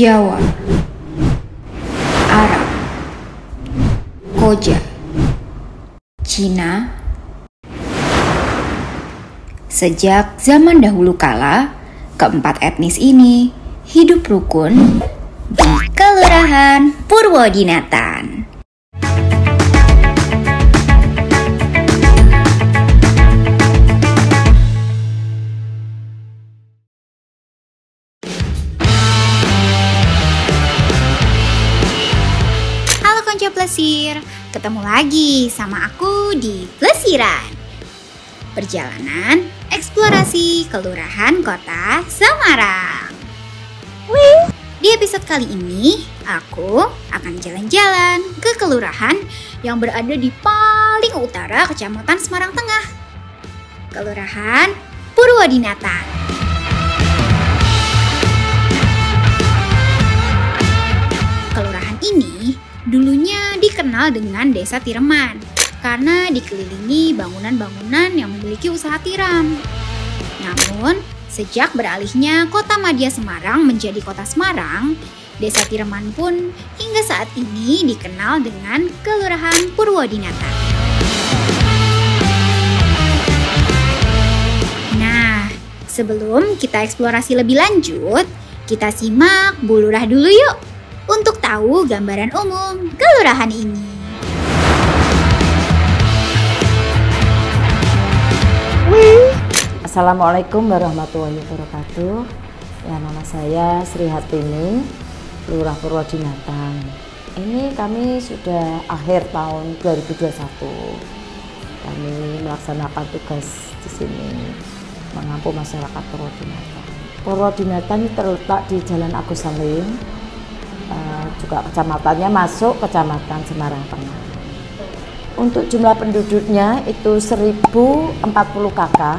Jawa, Arab, Koja, Cina. Sejak zaman dahulu kala, keempat etnis ini hidup rukun di Kelurahan Purwodinatan. Halo konco Plesir, ketemu lagi sama aku di Plesiran. Perjalanan eksplorasi Kelurahan Kota Semarang. Di episode kali ini, aku akan jalan-jalan ke kelurahan yang berada di paling utara Kecamatan Semarang Tengah, Kelurahan Purwodinatan. Kelurahan ini dulunya dikenal dengan Desa Tireman karena dikelilingi bangunan-bangunan yang memiliki usaha tiram. Namun, sejak beralihnya Kota Madya Semarang menjadi Kota Semarang, Desa Tireman pun hingga saat ini dikenal dengan Kelurahan Purwodinatan. Nah, sebelum kita eksplorasi lebih lanjut, kita simak Bu Lurah dulu yuk untuk tahu gambaran umum kelurahan ini. Assalamualaikum warahmatullahi wabarakatuh. Ya, nama saya Sri Hartini, Lurah Purwodinatan. Ini kami sudah akhir tahun 2021. Kami melaksanakan tugas di sini mengampu masyarakat Purwodinatan. Purwodinatan terletak di Jalan Agus Salim, juga kecamatannya masuk Kecamatan Semarang Tengah. Untuk jumlah penduduknya itu 1040 kakak.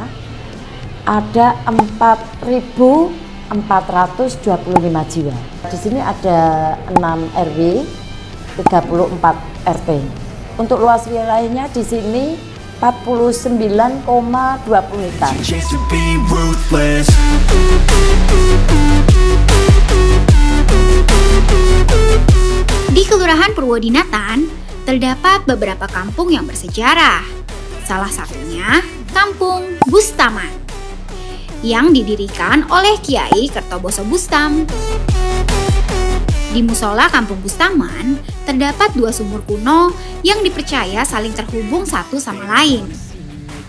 Ada 4.425 jiwa. Di sini ada 6 RW, 34 RT. Untuk luas wilayahnya di sini 49,20 hektar. Di Kelurahan Purwodinatan terdapat beberapa kampung yang bersejarah. Salah satunya Kampung Bustaman yang didirikan oleh Kiai Kertoboso Bustam. Di musola Kampung Bustaman terdapat 2 sumur kuno yang dipercaya saling terhubung satu sama lain.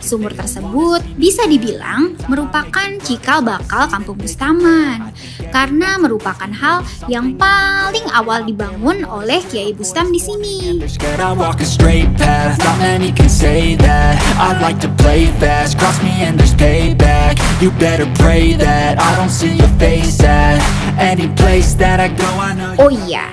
Sumur tersebut bisa dibilang merupakan cikal bakal Kampung Bustaman karena merupakan hal yang paling awal dibangun oleh Kiai Bustam di sini. Oh iya,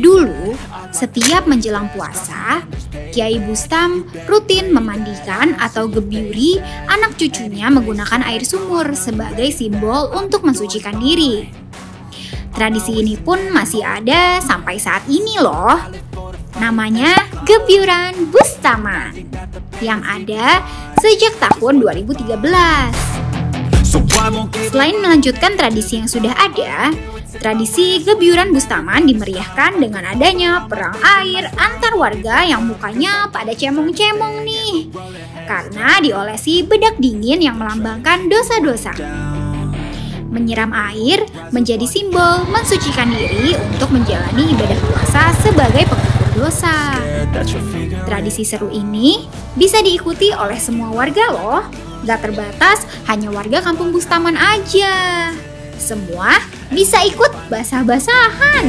dulu setiap menjelang puasa, Kiai Bustam rutin memandikan atau gebyuri anak cucunya menggunakan air sumur sebagai simbol untuk mensucikan diri. Tradisi ini pun masih ada sampai saat ini loh. Namanya Gebyuran Bustaman yang ada sejak tahun 2013. Selain melanjutkan tradisi yang sudah ada, tradisi Gebyuran Bustaman dimeriahkan dengan adanya perang air antar warga yang mukanya pada cemong-cemong nih, karena diolesi bedak dingin yang melambangkan dosa-dosa. Menyiram air menjadi simbol mensucikan diri untuk menjalani ibadah puasa sebagai pengukur dosa. Tradisi seru ini bisa diikuti oleh semua warga loh, gak terbatas hanya warga Kampung Bustaman aja. Semua bisa ikut basah-basahan.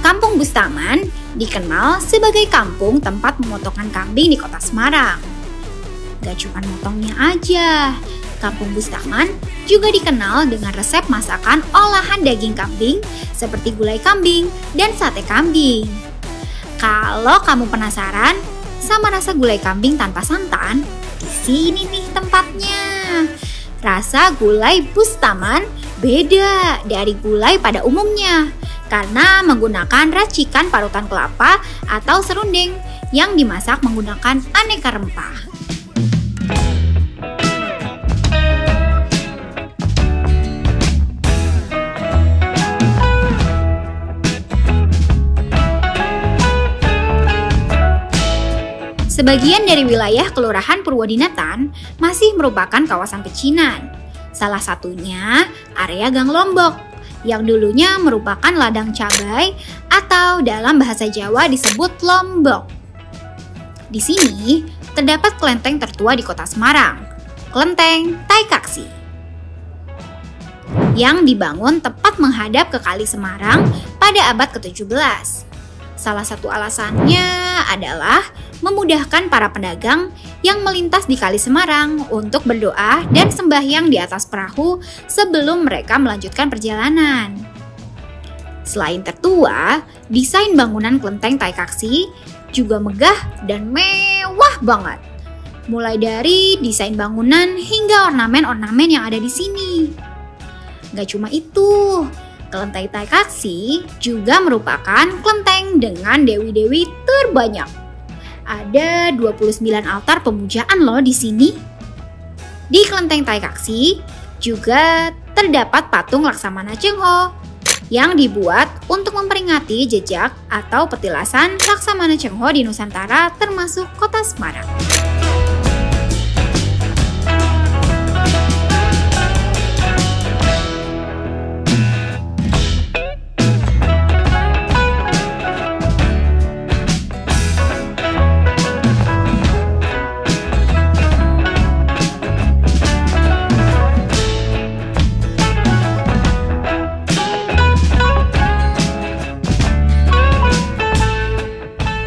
Kampung Bustaman dikenal sebagai kampung tempat pemotongan kambing di Kota Semarang. Gak cuma motongnya aja, Kampung Bustaman juga dikenal dengan resep masakan olahan daging kambing seperti gulai kambing dan sate kambing. Kalau kamu penasaran sama rasa gulai kambing tanpa santan, di sini nih tempatnya. Rasa gulai Bustaman beda dari gulai pada umumnya karena menggunakan racikan parutan kelapa atau serundeng yang dimasak menggunakan aneka rempah. Sebagian dari wilayah Kelurahan Purwodinatan masih merupakan kawasan pecinan. Salah satunya area Gang Lombok, yang dulunya merupakan ladang cabai atau dalam bahasa Jawa disebut Lombok. Di sini terdapat kelenteng tertua di Kota Semarang, Kelenteng Taikaksi, yang dibangun tepat menghadap ke Kali Semarang pada abad ke-17. Salah satu alasannya adalah memudahkan para pedagang yang melintas di Kali Semarang untuk berdoa dan sembahyang di atas perahu sebelum mereka melanjutkan perjalanan. Selain tertua, desain bangunan Kelenteng Taikaksi juga megah dan mewah banget. Mulai dari desain bangunan hingga ornamen-ornamen yang ada di sini. Gak cuma itu, Kelenteng Taikaksi juga merupakan kelenteng dengan dewi-dewi terbanyak. Ada 29 altar pemujaan loh di sini. Di Kelenteng Taikaksi juga terdapat patung Laksamana Cengho yang dibuat untuk memperingati jejak atau petilasan Laksamana Cengho di Nusantara termasuk Kota Semarang.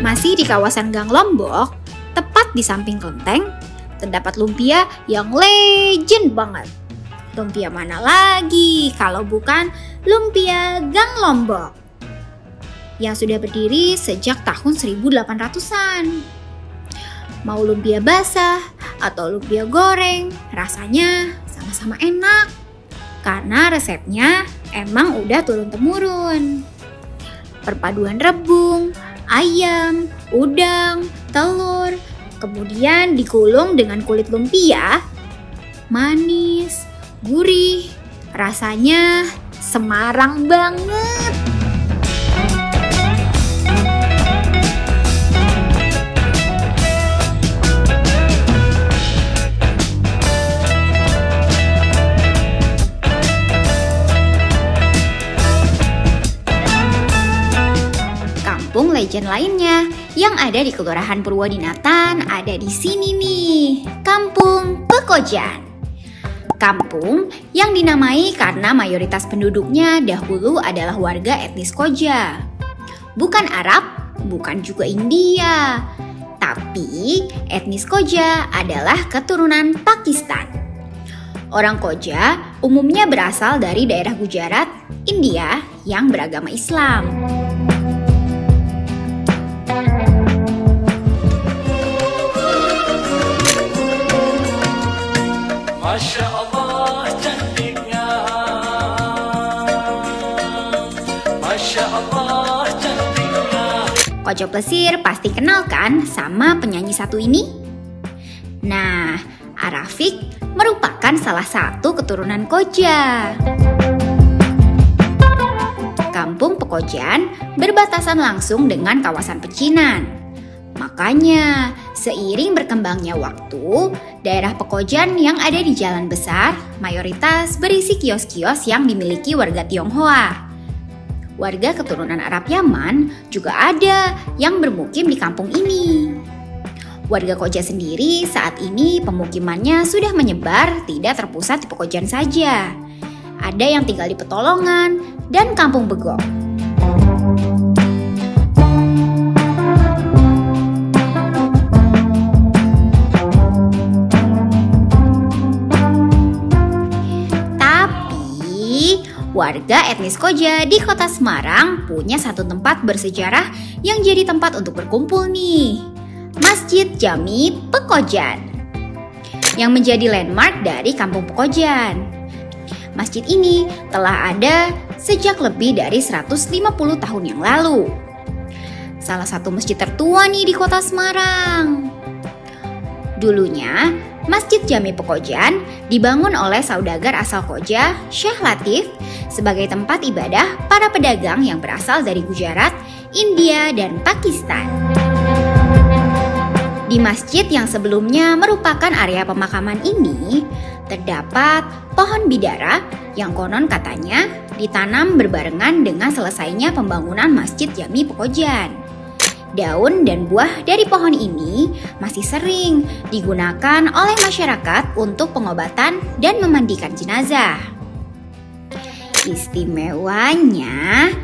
Masih di kawasan Gang Lombok, tepat di samping kelenteng, terdapat lumpia yang legend banget. Lumpia mana lagi kalau bukan lumpia Gang Lombok, yang sudah berdiri sejak tahun 1800-an. Mau lumpia basah atau lumpia goreng, rasanya sama-sama enak. Karena resepnya emang udah turun-temurun. Perpaduan rebung, ayam, udang, telur, kemudian digulung dengan kulit lumpia, manis, gurih, rasanya Semarang banget. Kampung legend lainnya yang ada di Kelurahan Purwodinatan ada di sini nih, Kampung Pekojan. Kampung yang dinamai karena mayoritas penduduknya dahulu adalah warga etnis Koja. Bukan Arab, bukan juga India, tapi etnis Koja adalah keturunan Pakistan. Orang Koja umumnya berasal dari daerah Gujarat, India yang beragama Islam. Masya Allah cantiknya, Masya Allah cantiknya. Kojo Plesir pasti kenal kan sama penyanyi satu ini? Nah, Arafik merupakan salah satu keturunan Koja. Kampung Pekojan berbatasan langsung dengan kawasan pecinan. Makanya, seiring berkembangnya waktu, daerah Pekojan yang ada di jalan besar mayoritas berisi kios-kios yang dimiliki warga Tionghoa. Warga keturunan Arab Yaman juga ada yang bermukim di kampung ini. Warga Koja sendiri saat ini pemukimannya sudah menyebar, tidak terpusat di Pekojan saja. Ada yang tinggal di Petolongan dan Kampung Begok. Warga etnis Koja di Kota Semarang punya satu tempat bersejarah yang jadi tempat untuk berkumpul nih, Masjid Jami Pekojan, yang menjadi landmark dari Kampung Pekojan. Masjid ini telah ada sejak lebih dari 150 tahun yang lalu. Salah satu masjid tertua nih di Kota Semarang. Dulunya, Masjid Jami Pekojan dibangun oleh saudagar asal Koja, Syekh Latif, sebagai tempat ibadah para pedagang yang berasal dari Gujarat, India, dan Pakistan. Di masjid yang sebelumnya merupakan area pemakaman ini, terdapat pohon bidara yang konon katanya ditanam berbarengan dengan selesainya pembangunan Masjid Jami Pekojan. Daun dan buah dari pohon ini masih sering digunakan oleh masyarakat untuk pengobatan dan memandikan jenazah. Istimewanya,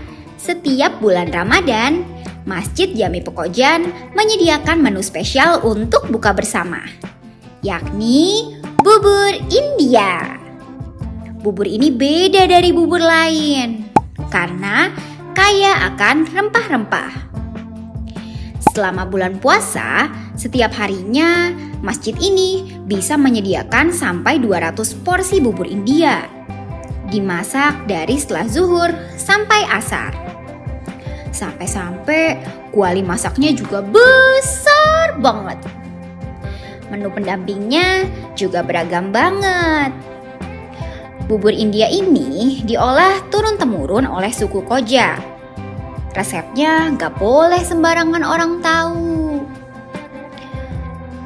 setiap bulan Ramadan, Masjid Jami Pekojan menyediakan menu spesial untuk buka bersama, yakni bubur India. Bubur ini beda dari bubur lain karena kaya akan rempah-rempah. Selama bulan puasa, setiap harinya masjid ini bisa menyediakan sampai 200 porsi bubur India. Dimasak dari setelah zuhur sampai asar. Sampai-sampai kuali masaknya juga besar banget. Menu pendampingnya juga beragam banget. Bubur India ini diolah turun-temurun oleh suku Koja. Resepnya gak boleh sembarangan orang tahu.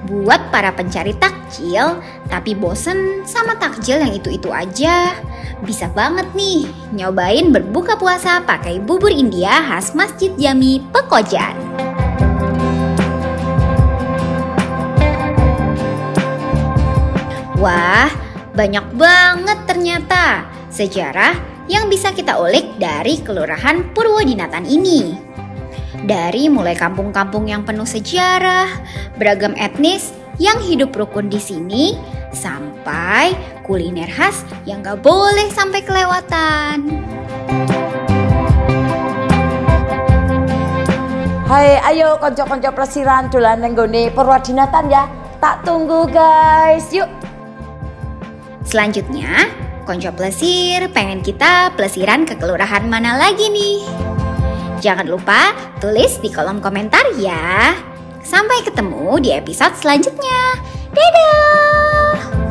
Buat para pencari takjil tapi bosen sama takjil yang itu-itu aja, bisa banget nih nyobain berbuka puasa pakai bubur India khas Masjid Jami Pekojan. Wah, banyak banget ternyata sejarah yang bisa kita ulik dari Kelurahan Purwodinatan ini. Dari mulai kampung-kampung yang penuh sejarah, beragam etnis yang hidup rukun di sini, sampai kuliner khas yang gak boleh sampai kelewatan. Hai, ayo konco-konco plesiran dolan nenggone Purwodinatan ya. Tak tunggu guys, yuk. Selanjutnya, konco plesir pengen kita plesiran ke kelurahan mana lagi nih? Jangan lupa tulis di kolom komentar ya. Sampai ketemu di episode selanjutnya. Dadah!